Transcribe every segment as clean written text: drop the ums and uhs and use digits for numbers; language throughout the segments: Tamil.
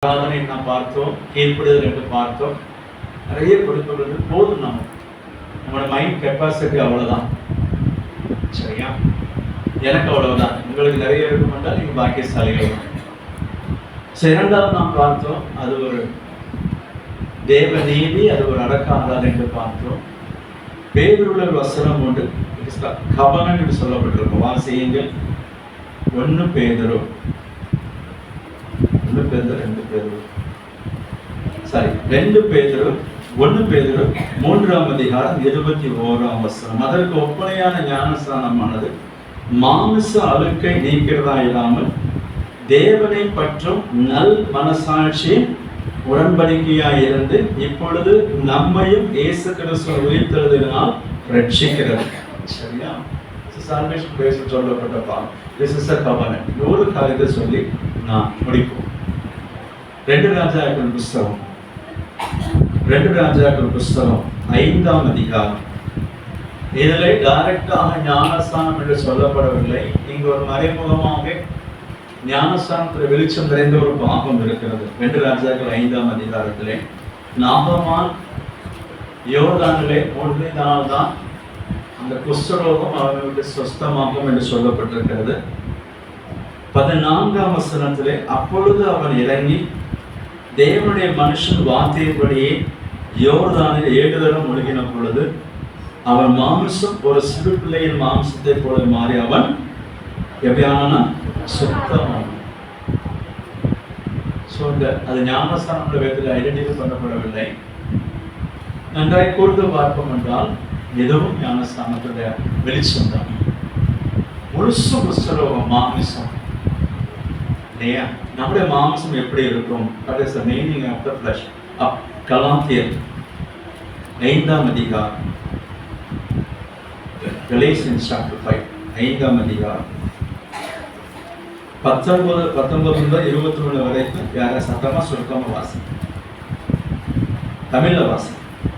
ஆராதனை நாம் பார்த்தோம், கீழ்ப்படுதல் என்று பார்த்தோம். நிறைய கொடுக்கிறது போதும். நம்மளோட மைண்ட் கெப்பாசிட்டி அவ்வளோதான். சரியா? எனக்கு அவ்வளவுதான். உங்களுக்கு நிறைய இருக்கும் என்றால் நீங்கள் பாக்கியசாலிகள் தான். இரண்டாவது நாம் பார்த்தோம், அது ஒரு தேவ நீதி, அது ஒரு அடக்க ஆராதனை என்று பார்த்தோம். பேதுருவுல ஒரு வசனம் உண்டு, கவனம் என்று சொல்லப்பட்டிருக்கும். வாசியுங்கள். 1 பேதுரு 2 பேதுரு 3ஆம் அதிகாரம் 21ஆம் வசனம். அதற்கு ஒப்பனையான ஞானஸ்நானமானது மாமிச அழுக்கை நீக்கிறதா இல்லாமல் தேவனை பற்றும் நல் மனசாட்சியின் உடன்படிக்கையாய் இருந்து இப்பொழுது நம்மையும் இயேசு கிறிஸ்து உயிர்த்தெழுதினால் ரட்சிக்கிறது. சரியா? சால்வேஷன் பேச சொல்லப்பட்ட பாடம். This is a covenant. ஒரு காரியத்தை சொல்லி நான் முடிப்போம். 2 ராஜாக்கள் புஸ்தகம் 5ஆம் அதிகாரம். இதில் டைரக்டாக ஞானஸ்தானம் என்று சொல்லப்படவில்லை. இங்கு ஒரு மறைமுகமாக ஞானஸ்தானத்தில் வெளிச்சம் நிறைந்த ஒரு பாகம் இருக்கிறது. 2 ராஜாக்கள் 5ஆம் அதிகாரத்திலே நாகமான் யோர்தானிலே மூழ்கினால்தான் அந்த குஷ்டரோகம் அவர்களுக்கு சொஸ்தமாகும் என்று சொல்லப்பட்டிருக்கிறது. 14ஆம் வசனத்திலே அப்பொழுது அவன் இறங்கி தேவனுடைய மனுஷன் வார்த்தையின்படியே யோர்தானில் 7 தரம் முழுகின பொழுது அவன் மாம்சம் ஒரு சிறு பிள்ளையின் மாம்சத்தை போல மாறி அவன் எப்படியான சுத்தமான. அது ஞானஸ்தான வேதத்தில் ஐடென்டிஃபை பண்ணப்படவில்லை. நன்றாய் கூர்ந்து பார்ப்போம் என்றால் எதுவும் ஞானஸ்தானத்துடைய வெளிச்சம் தான். முழுசு குஷ்டரோகம் மாமிசம் இல்லையா? நம்முடைய மாம்சம் எப்படி இருக்கும்? That is the meaning of the flesh. கலாத்தியர் 5ஆம் அதிகாரம், Galatians chapter 5 5ஆம் அதிகாரம் 19 முதல் 21 வரைக்கும் யார சத்தமா சுருக்கமா வாசி, தமிழ்ல வாசி.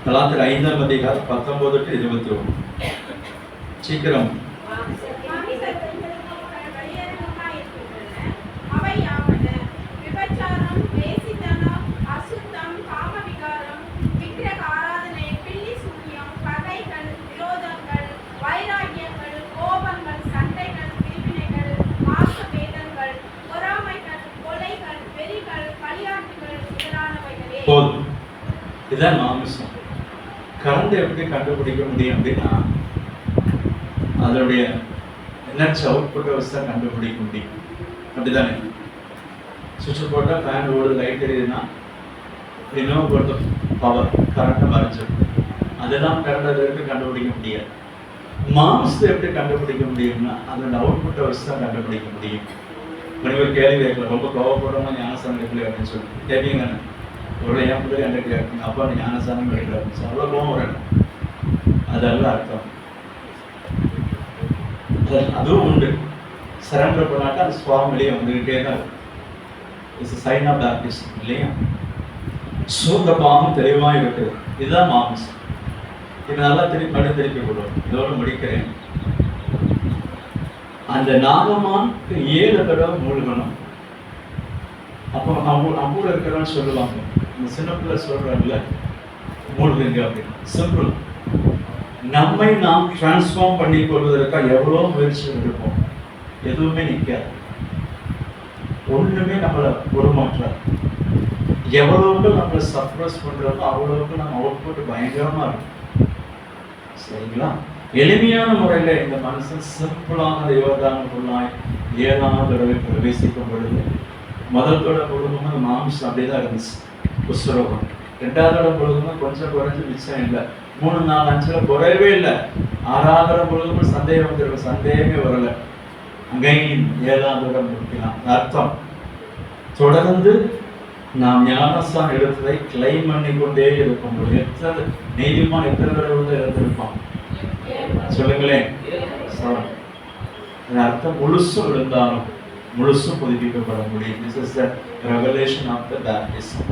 கலாத்தியர் 5ஆம் அதிகாரம் 19 to 21. சீக்கிரம். போதும். இதுதான் மாமிசம். கரண்ட் எப்படி கண்டுபிடிக்க முடியும் அப்படின்னா அதனுடைய எனர்ஜி அவுட்புட்டை வச்சு தான் கண்டுபிடிக்க முடியும். அப்படிதானே? சுவிட்ச் போட்டால் ஃபேன் ஓடுது, லைட் எரியுதுன்னா இன்னும் பொறுத்த பவர் கரண்ட்டை மறைஞ்சிடும். அதெல்லாம் கரண்ட் அது எப்படி கண்டுபிடிக்க முடியாது. மாம்சத்தை எப்படி கண்டுபிடிக்க முடியும்னா அதோட அவுட்புட்டை வச்சு தான் கண்டுபிடிக்க முடியும். மனிதர் கேள்வி கேட்கல, ரொம்ப கோவப்படுறவங்க ஞானஸ்தானம் எடுக்கல அப்படின்னு சொல்லி கேட்பீங்க. ஒரு என் பிள்ளை என்ன கேட்குங்க, அப்பா ஞானஸ்தானம் எடுக்கல அப்படின்னு அவ்வளோ கோவம் வரணும். அதெல்லாம் அர்த்தம். அதுவும் உண்டு. சரண்டர் பண்ணாட்டா அந்த ஸ்வாம் வெளியே வந்துக்கிட்டே தான் இருக்கும். இட்ஸ் சைன் ஆஃப் பேப்டிசம் இல்லையா? சூந்த பாவம் தெளிவாக இருக்குது. இதுதான் மாமிசம். இது நல்லா திருப்பி விடுவோம். இதோடு முடிக்கிறேன். அந்த நாகமானுக்கு 7 தடவை மூழ்கணும். அப்போ அம்பூர் இருக்கிறவன்னு சொல்லுவாங்க, இந்த சின்ன பிள்ளை சொல்றாங்கல்ல மூழ்குங்க அப்படின்னு. சிம்பிள். நம்மை நாம் டிரான்ஸ்ஃபார்ம் பண்ணி கொள்வதற்காக எவ்வளோ முயற்சி எடுப்போம், எதுவுமே நிற்காது. ஒன்றுமே நம்மளை உருமாற்றாது. எவ்வளவுக்கு நம்மளை சப்ரஸ் பண்ணுறோமோ அவ்வளவுக்கு நம்ம அவுட்புட் பயங்கரமாக இருக்கும். சரிங்களா? எளிமையான முறையில் இந்த மனுஷன் சிம்பிளான யோர்தானுக்குள்ளாய் 7ஆம் தடவை பிரவேசிக்கும் பொழுது முதல் தடவை பொழுதுமே மாம்சம் அப்படியே தான் இருந்துச்சு, குஷ்டரோகம். 2ஆவது தடவை பொழுதுமே கொஞ்சம் குறைஞ்சி மிச்சம் இல்லை. 3, 4, 5 குறையவே இல்லை. 6ஆவது தடவை பொழுதுமே சந்தேகம் வந்துருக்கு, சந்தேகமே வரலை. அங்கேயும் 7ஆம் தடவை முடிக்கலாம். அர்த்தம் தொடர்ந்து நாம் ஞானஸ்தானம் எடுத்ததை கிளைம் பண்ணி கொண்டே இருக்கும் போது எத்தனை நீதிமான் எத்தனை தடவை இருந்திருப்பான் சொல்லுங்களேன். அர்த்தம் முழுசும் இருந்தாலும் முழுசும் புதுப்பிக்கப்பட முடியும். This is the revelation of the baptism.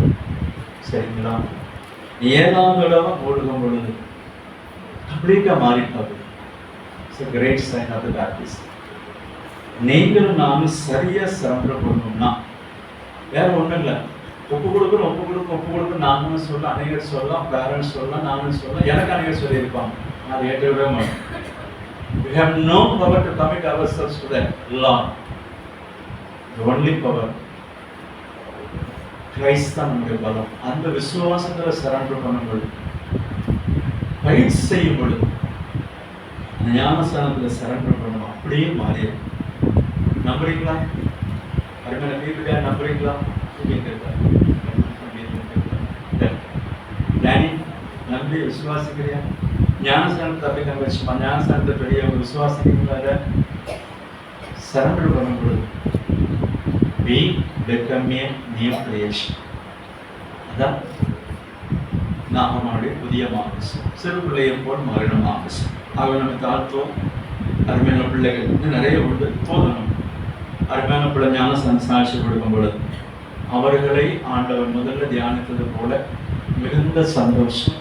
சரிங்களா? 7ஆம் தடவை மூழ்கும் பொழுது கம்ப்ளீட்டா மாறிட்டாரு. It's a great sign of the baptism. நீங்களும் நானும் சரியா சரண்டர் பண்ணணும்னா வேற ஒன்றும் இல்லை, ஒப்பு கொடுக்கும் நானும் சொல்ல, அநேகர் சொல்லலாம், பேரண்ட்ஸ் சொல்லலாம், நானும் சொல்லலாம், எனக்கு அநேகர் சொல்லியிருப்பாங்க. நான் ஏற்றவிட மாட்டேன். We have no power to commit ourselves to that law. The only power Christ தான் நம்முடைய பலம். அந்த விசுவாசத்தில் சரண்டர் பண்ணும்பொழுது, பயிற்சி செய்யும் பொழுது, ஞானஸ்தானத்தில் சரண்டர் பண்ணணும், அப்படியே மாறிடும். நம்புறீங்களா? அருமையான வீட்டுக்காக நம்புறீங்களா? டேனி நம்பி விசுவாசிக்கிறியா? ஞானஸ்தானத்தை அப்படி நம்பிச்சுமா? ஞானஸ்தானத்தை பெரியவங்க விசுவாசிக்கிறீங்களா? சரண்டர் பண்ணும் பொழுது we become a new creation. அதான் நாமளுடைய புதிய மாமிசம், சிறு பிள்ளையை போல் மாறின மாமிசம். ஆக நம்ம தாழ்த்துவோம். அருமையான பிள்ளைகள் வந்து நிறைய உண்டு, போதணும். அருமையான பிள்ளை ஞானஸ்தான சாட்சி கொடுக்கும் பொழுது அவர்களை ஆண்டவர் முதல்ல தியானித்தது போல மிகுந்த சந்தோஷம்.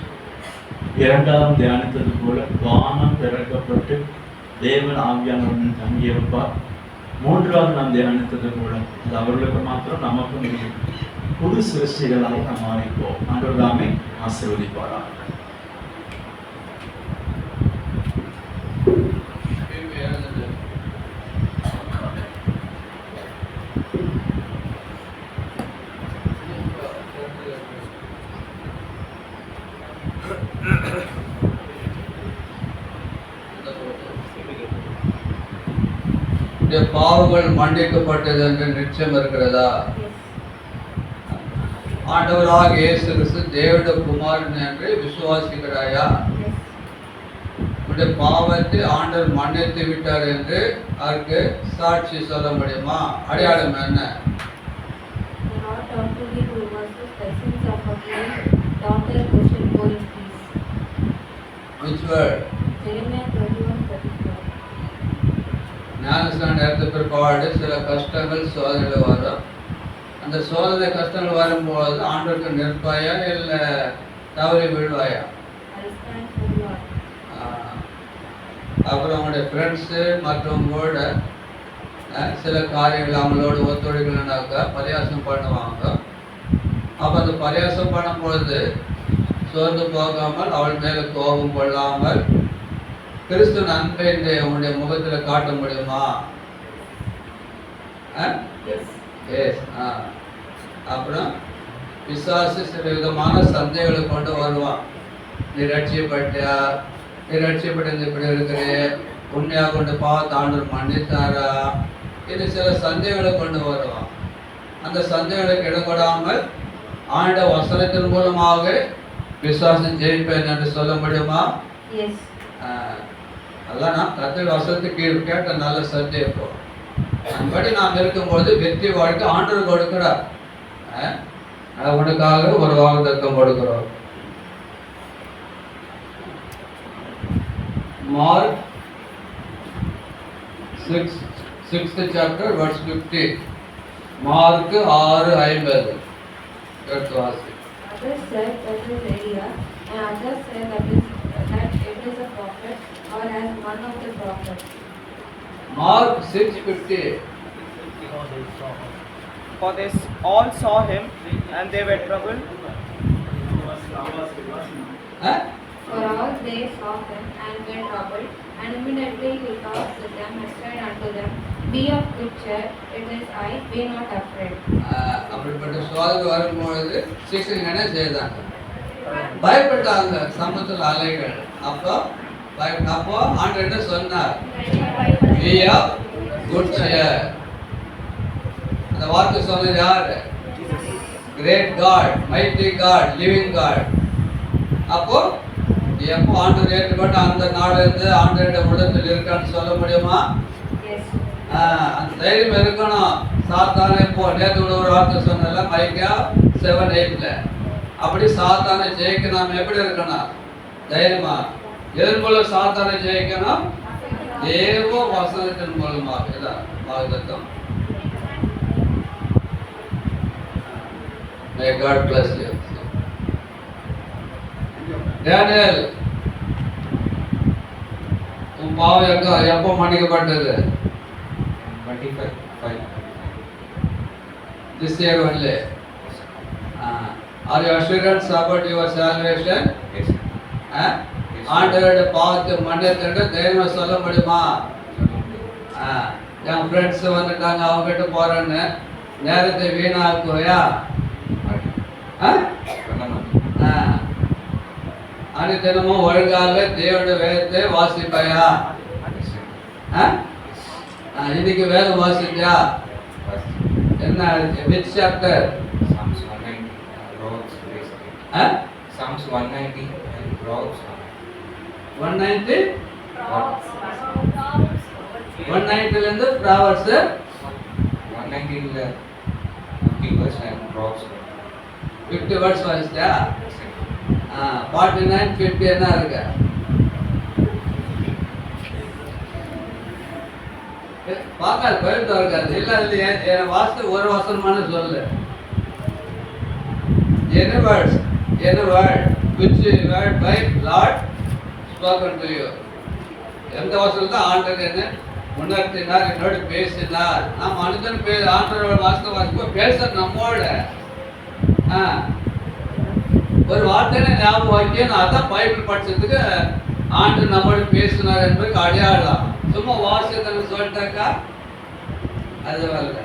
இரண்டாவது தியானித்தது போல வானம் திறக்கப்பட்டு தேவன் ஆவியானவன் தங்கியிருப்பார். மூன்றாவது நாம் தியானித்தது போல அது அவர்களுக்கு மாத்திரம் நமக்கும் முடியும். புது சிருஷ்டிகளாக நாம் மாறிப்போம். ஆண்டவர் தாமே ஆசீர்வதிப்பாராக. பாவங்கள் மன்னிக்கப்பட்டது என்று நிச்சயம் இருக்கிறதா? ஆண்டவராக இயேசு கிறிஸ்து தேவனுடைய குமாரன் என்று விசுவாசிக்கிறாயா? உடைய பாவத்தை ஆண்டவர் மன்னித்து விட்டார் என்று அதற்கு சாட்சி சொல்ல முடியுமா? அடையாளம் என்ன? Which word? ஞானஸ்நானம் எடுத்த பிற்பாடு சில கஷ்டங்கள் சோதனைகள் வரும். அந்த சோதனை கஷ்டங்கள் வரும்போது ஆண்டவருக்கு நிற்பாயா இல்லை தவறி விழுவாயா? அப்புறம் அவங்களுடைய ஃப்ரெண்ட்ஸு மற்றவங்களோட சில காரியங்கள் அவங்களோட ஒத்துழைக்கணுன்னாக்கா பரியாசம் பண்ணுவாங்க. அப்போ அந்த பரியாசம் பண்ணும்பொழுது சோர்ந்து போகாமல் அவள் மேலே கோபம் கொள்ளாமல் கிறிஸ்து அன்பை உன்னுடைய முகத்தில் காட்ட முடியுமா? அப்புறம் பிசாசு சில விதமான சந்தைகளை கொண்டு வருவான். நீ ரட்சியப்பட்டியா, நீ ரட்சியப்பட்டு இப்படி இருக்கிறே, உண்மையாக கொண்டு பார்த்து ஆண்டவர் மன்னித்தாரா, இது சில சந்தைகளை கொண்டு வருவான். அந்த சந்தைகளுக்கு இடப்படாமல் ஆண்ட வசனத்தின் மூலமாக விசுவாசம் ஜெயிப்பேன் என்று சொல்ல முடியுமா? அதான் நான் கர்த்தருடைய வசனத்துக்கு கேட்ட நல்ல சந்தேகம். அன்படி நாம் இருக்கும்போது வெற்றி வாழ்க்கை ஆண்டவர் கொடுக்கிறார். உனக்காக ஒரு வாக்குத்தத்தம் கொடுக்கிறோம். Mark 6th chapter verse 50. Mark 6:50 எடுத்து வாசி. Others said that is Elia, and others said that it is a prophet, or as one of the prophets. Mark 6:50. For they all saw him, and they were troubled. For all they saw him and were troubled, and immediately he talked with them and said unto them, Be of good cheer, it is I, be not afraid. அப்படிப்பட்ட சோதனை வரும்பொழுது சீக்கிரம் என்ன செய்தாங்க? பயப்பட்டாங்க. சமுத்திர அலைகள். அப்போ ஆண்டவர் என்ன சொன்னார்? Be of good cheer. அந்த வார்த்தை சொன்னது யாரு? Great God, mighty God, living God. அப்போ எப்போ ஆண்டவர் ஏற்றுக்கொண்டு அந்த நாளிலிருந்து ஆண்டவருடைய உள்ளத்தில் இருக்கான்னு சொல்ல முடியுமா? அந்த தைரியம் இருக்கணும். சாத்தானே இப்போ நேற்று ஒரு வார்த்தை சொன்னல மைக்கா 7:8 அப்படி சாத்தானை ஜெயிக்க நாம் எப்படி இருக்கணும்? தைரியமா. எதன் மூலம் சாத்தானை ஜெயிக்கணும்? தேவ வசனத்தின் மூலமாக. இதான் வாக்குத்தத்தம். May God bless you. Daniel, உன் பாவம் எப்போ மன்னிக்கப்பட்டது? 25. This year only. Are you assurance about your salvation? Yes. Huh? ஆண்டவருடைய பாவத்தை மன்னித்துட்டு தைரியமா சொல்ல முடியுமா? என் ஃப்ரெண்ட்ஸ் வந்துட்டாங்க அவங்க கிட்ட போறேன்னு நேரத்தை வீணாக்குவையா? அனுதினமும் ஒழுங்காக தேவனுடைய வேதத்தை வாசிப்பாயா? இன்னைக்கு வேதம் வாசிச்சா? என்ன which chapter? Psalms 190 Proverbs basically. Psalms 190 and Proverbs 190 190 இருந்து Proverbs 190 ல 50 verse and Proverbs 50 வேர்ட்ஸ் வாசிச்சா? 49 50 என்ன இருக்கு? பார்க்காது பயிர்த்து இருக்காது இல்லை இல்லையா? என் வாசு ஒரு வசனமான சொல்லு. என்ன வேர்ட்ஸ்? என்ன word? which word by Lord spoken to you? எந்த வசனம் தான் ஆண்டவர் என்ன உணர்த்தினார், என்னோடு பேசினார். நாம் மனிதன் ஆண்டவரோட வாசனை வாசிப்போம், பேச நம்மோட ஒரு வார்த்தையில ஞாபகம் வைக்கணும். அதான் பைபிள் படிச்சதுக்கு ஆண்டு நம்மோடு பேசினார் என்பதுக்கு அடையாளம். சும்மா வாசித்தன்னு சொல்லிட்டாக்கா அது வரல.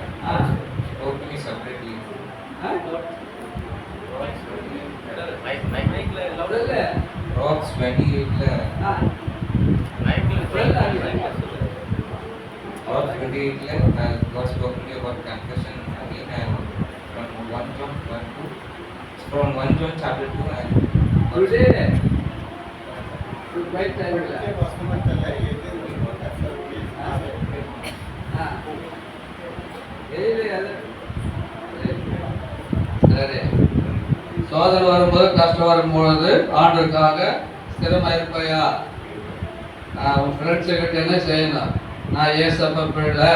openly separately. Proverbs 28 ல Proverbs 28 ல God spoken about confession again and from 1 John 1 from 1 John chapter 2 and today right time சரி. சோதனை வரும்போது கஷ்டம் வரும்பொழுது ஆண்டவருக்காக ஸ்திரமா இருப்பையா? உன் ஃப்ரெண்ட்ஸு கிட்ட என்ன செய்யணும்? நான் ஏசப்பா பிள்ளை,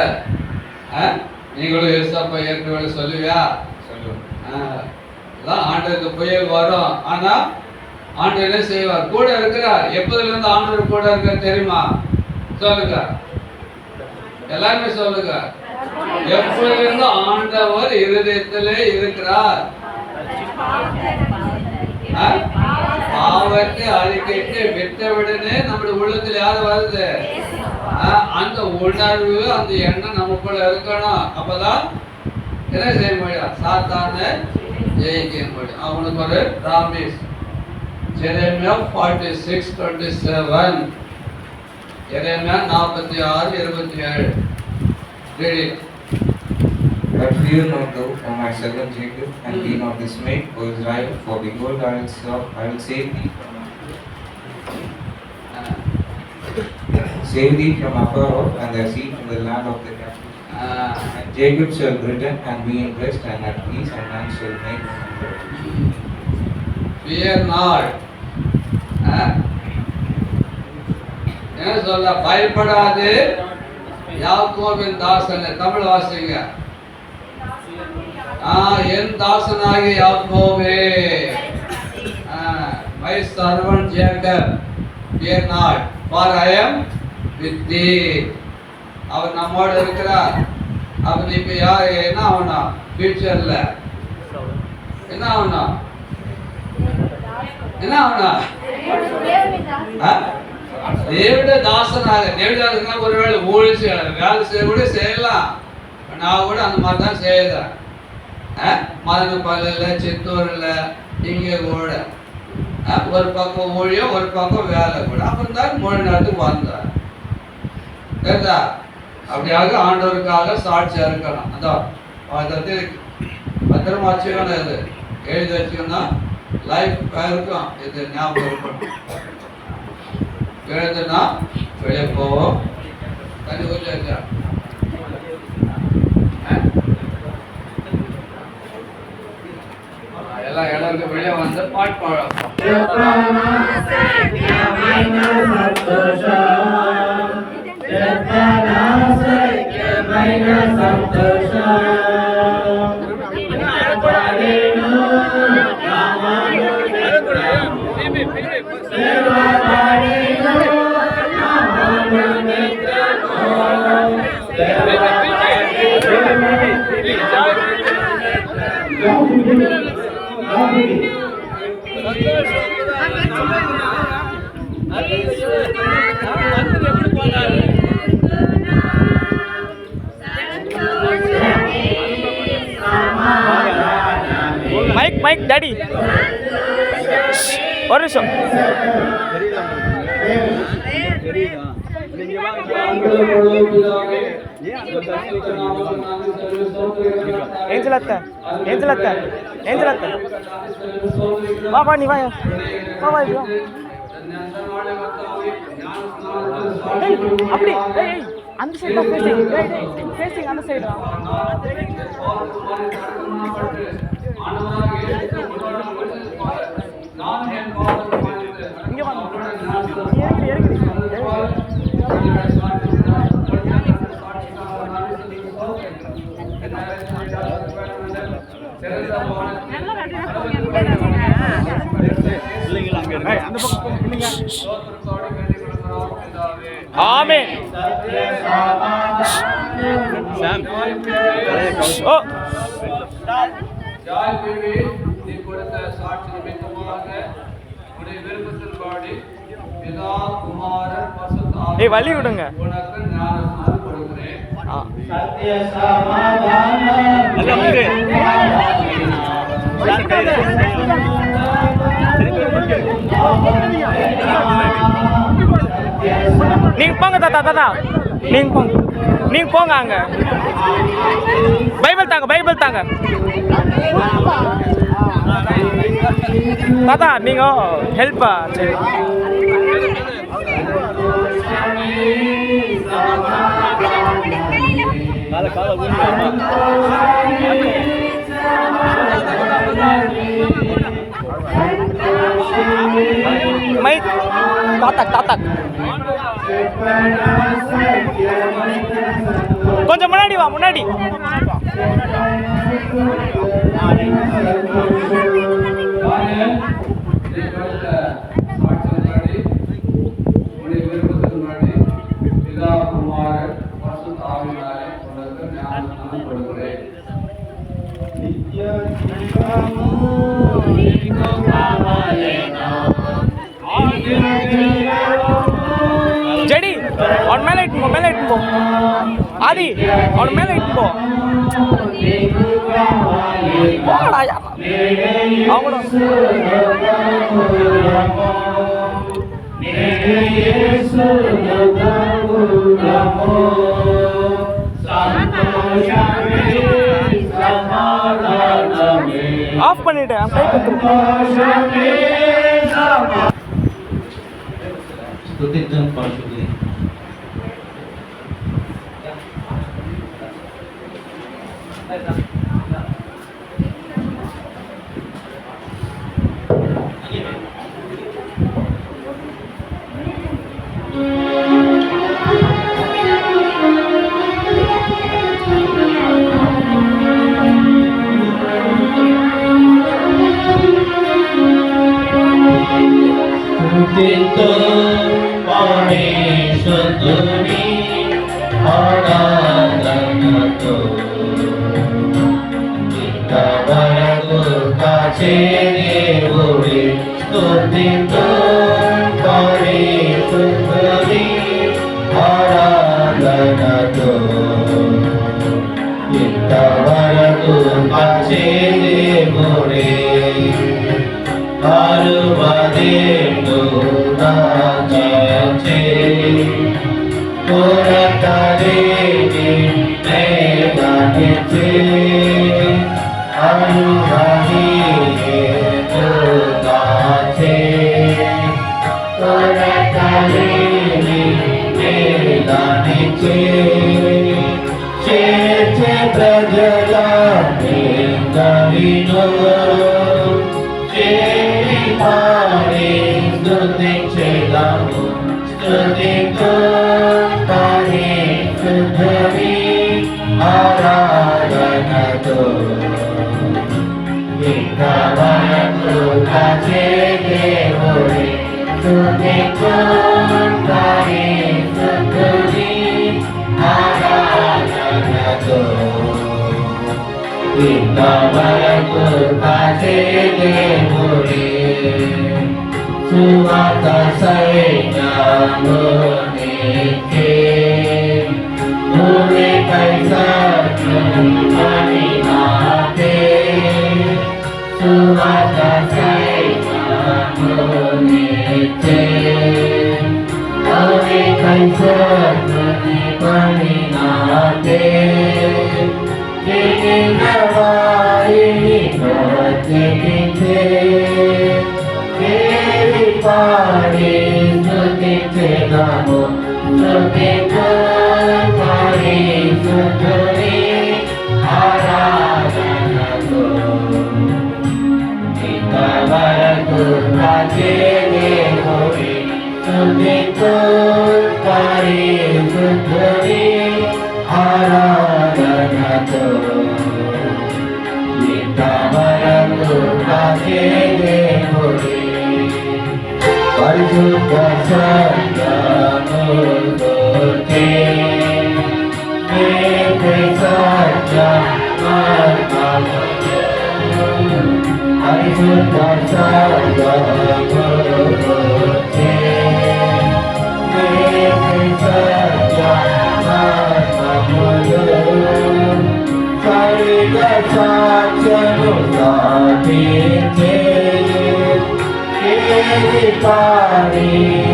நீங்களும் ஏசப்பா ஏற்கனவே சொல்லுவியா? சொல்லுவேன். ஆண்டவருக்கு புயல் வரும், ஆனா ஆண்டவர் என்ன செய்வார்? கூட இருக்கிறார். எப்போதுல இருந்து ஆண்டவர் கூட இருக்க தெரியுமா? சொல்லுங்க எல்லாருமே சொல்லுங்க. எப்பொழுது ஆண்டவர் இருதயத்திலே இருக்கிறார். பாவத்தை அறிக்கைக்கு விட்டவுடனே நம்முடைய உள்ளத்தில் யார் வருது? அந்த உணர்வு அந்த எண்ணம் நமக்குள்ள இருக்கணும். அப்பதான் என்ன செய்ய முடியும்? சாத்தானை ஜெயிக்க முடியும். அவனுக்கு ஒரு promise. Jeremiah 46:27 Jeremiah 46:27 read it. But fear not thou, O my servant Jacob, and be not dismayed, O Israel, for behold, I will save thee. Save thee from afar off, and thy seed from the land of the captive. And Jacob shall return and be in rest and at peace, and man shall make fear not. என்ன சொல்ல? பயப்படாது யாக்கோபின் தாசனே. தமிழ் வாசிங்க. என் தாசனாகிய யாக்கோபே, my servant Jacob, fear not, for I am with thee. அவர் நம்மோடு இருக்கிறார். அவர் இப்ப யார் என்ன ஆகணும்? ஃபியூச்சர்ல என்ன ஆகணும்? என்ன ஆகணும்? தேவனுடைய தாசனாக. தேவதாசனா ஒருவேளை ஊழல் செய்யலாம், வேலை செய்ய கூட செய்யலாம். நான் கூட அந்த மாதிரி தான் செய்யறேன். மதனப்பள்ளியில சித்தூர்ல இங்கே கூட ஒரு பக்கம் ஊழியம் ஒரு பக்கம் வேலை கூட. அப்புறம் தான் மொழி நேரத்துக்கு வந்தார். கேட்டா அப்படியாக ஆண்டவருக்காக சாட்சியா இருக்கணும். அதான் அதை பத்திரமா வச்சுக்கணும். இது எழுதி வச்சுக்கணும். லைஃப் இருக்கும். இது ஞாபகம் இருக்கணும். எழுதுனா வெளியே போவோம். தனி ஊர்ல இருக்கா எல்லா இடத்துக்கும் வெளியே வந்து பாட்டு பாடுறோம். மைக் டாடி ஒரு நிமிஷம் ஏஞ்சலத்த வா நீ வா அப்படி அந்த சைடு ஃபேசிங் அந்த சைடு இங்க வாங்க ஆமென். சாம் ஓ ஜாய் பேபி நீ கொடுத்த சாட்சி நிமித்தமாக உடைய விருப்பத்தின்படி பிதா குமாரன் பரிசுத்த ஆவி ஏய் வழி விடுங்க உனக்கு ஞானஸ்நானம் கொடுக்கிறேன். சத்திய சமாதானம் நீங்க போங்க தாத்தா நீங்க போங்க அங்க பைபிள் தாங்க தாத்தா நீங்க ஹெல்ப்பா சரி மைக் தாத்தா கொஞ்சம் முன்னாடி வா முன்னாடி பிதா குமாரன் பரிசுத்த ஆவியினாலே உனக்கு ஞானஸ்நானம் கொடுக்கிறேன். ஜெடி அவன் மேல இட்டு போ ஆதி அவன் மேல இட்டு போ ஆஃப் பண்ணிட்டேன் స్తుతిద్దాం పరిశుద్ధి పరిశుద్ధుని ఆరాధనతో ఇంతవరకు కాచే దేవుడి స్తుతితో పరిశుద్ధుని ఆరాధనతో ఇంతవరకు కాచే దేవుడి అరువదేందు రాజే పురతరేని మేఘనిచే అనురాగియే తుగాచే పురతరేని మేఘనిచే చేచే ప్రజల మేఘనినో ఆరాధనతో ఇంతవరకు కాచే దేవుడి స్తుతితో పరిశుద్ధుని ఆరాధనతో ఇంతవరకు కాచే సువాత సైన్యమునికే భూమిపై సత్యమనినాదే సువాత సైన్యమునికే భూమిపై సత్యమనినాదే వారిని ప్రత్యేకించే పాడి స్తుతించెదము స్తుతించుకొని స్తుతుని ఆరాధనతో ఇంతవరకు కాచే దేవుని స్తుతించుకొని స్తుతుని ఆరాధనతో ఇంతవరకు కాచే దేవుని పరిశుద్ధ సత్యముకే సత్య పరిశుద్ధ సత్యముకే సత్య సరిగ సాక్ష్యము సాధించే పాడి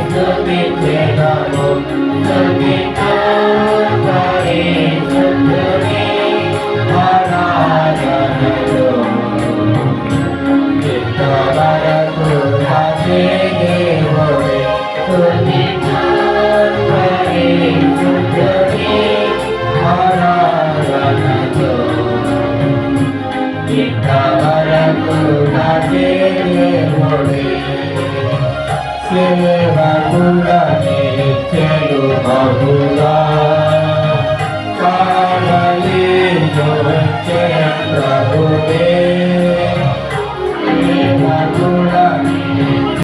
స్తుతించెదము స్తుతించుకొని స్తుతుని ఆరాధనలో ఇంతవరకు కాచే దేవుని స్తుతించుకొని స్తుతుని ఆరాధనలో ఇంతవరకు కాచే దేవుని సేవకులని చెడు బహు